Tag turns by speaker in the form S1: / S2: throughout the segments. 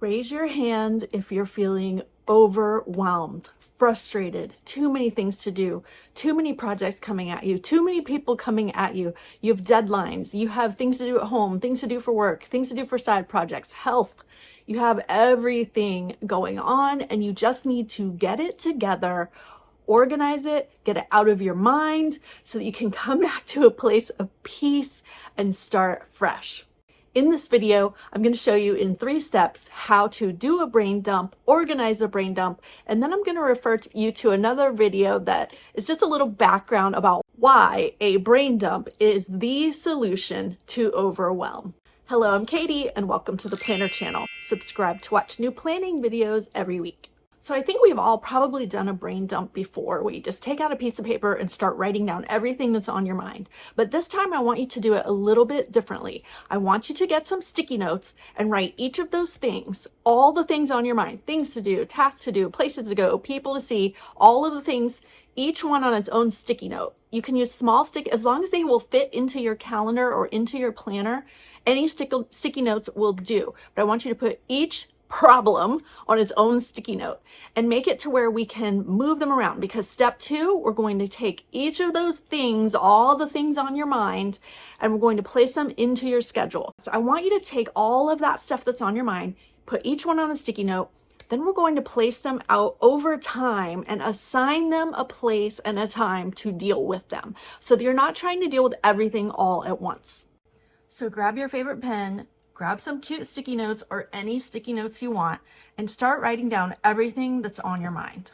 S1: Raise your hand if you're feeling overwhelmed, frustrated, too many things to do, too many projects coming at you, too many people coming at you. You have deadlines, you have things to do at home, things to do for work, things to do for side projects, health. You have everything going on and you just need to get it together, organize it, get it out of your mind so that you can come back to a place of peace and start fresh. In this video, I'm going to show you in 3 steps how to do a brain dump, organize a brain dump, and then I'm going to refer you to another video that is just a little background about why a brain dump is the solution to overwhelm. Hello, I'm Katie, and welcome to the Planner channel. Subscribe to watch new planning videos every week. So I think we've all probably done a brain dump before, where you just take out a piece of paper and start writing down everything that's on your mind. But this time I want you to do it a little bit differently. I want you to get some sticky notes and write each of those things, all the things on your mind, things to do, tasks to do, places to go, people to see, all of the things, each one on its own sticky note. You can use small stick, as long as they will fit into your calendar or into your planner, any sticky notes will do. But I want you to put each problem on its own sticky note and make it to where we can move them around, because step 2, we're going to take each of those things, all the things on your mind, and we're going to place them into your schedule. So I want you to take all of that stuff that's on your mind, put each one on a sticky note, then we're going to place them out over time and assign them a place and a time to deal with them, so that you're not trying to deal with everything all at once. So grab your favorite pen, grab some cute sticky notes or any sticky notes you want, and start writing down everything that's on your mind.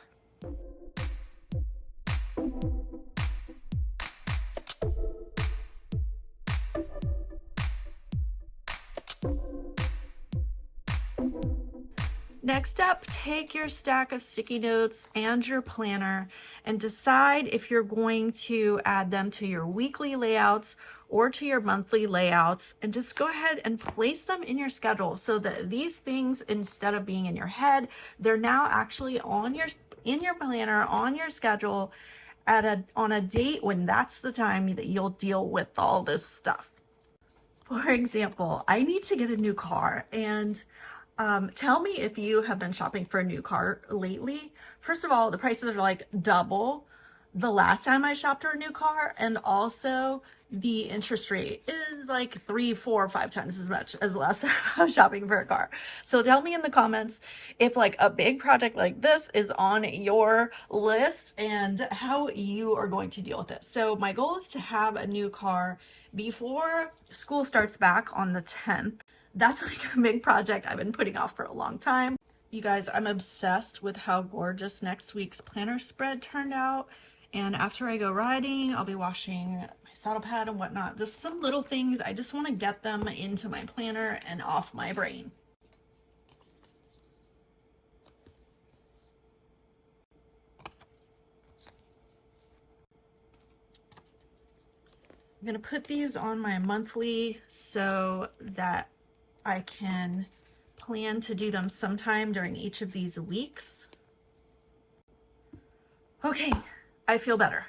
S1: Next up, take your stack of sticky notes and your planner and decide if you're going to add them to your weekly layouts or to your monthly layouts, and just go ahead and place them in your schedule so that these things, instead of being in your head, they're now actually in your planner, on your schedule on a date when that's the time that you'll deal with all this stuff. For example, I need to get a new car, and tell me if you have been shopping for a new car lately. Much of all, the prices are like double the last time I shopped for a new car, and also the interest rate is like 3, 4, 5 times as much as the last time I was shopping for a car. So tell me in the comments if like a big project like this is on your list and how you are going to deal with it. So my goal is to have a new car before school starts back on the 10th. That's like a big project I've been putting off for a long time. You guys, I'm obsessed with how gorgeous next week's planner spread turned out. And after I go riding, I'll be washing my saddle pad and whatnot. Just some little things. I just want to get them into my planner and off my brain. I'm going to put these on my monthly so that I can plan to do them sometime during each of these weeks. Okay, I feel better.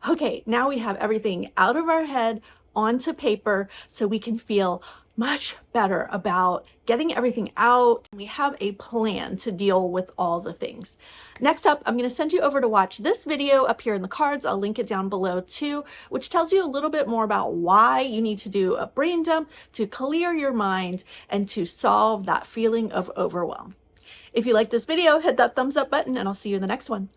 S1: Okay, now we have everything out of our head onto paper so we can feel much better about getting everything out. We have a plan to deal with all the things. Next up, I'm going to send you over to watch this video up here in the cards. I'll link it down below too, which tells you a little bit more about why you need to do a brain dump to clear your mind and to solve that feeling of overwhelm. If you like this video, hit that thumbs up button and I'll see you in the next one.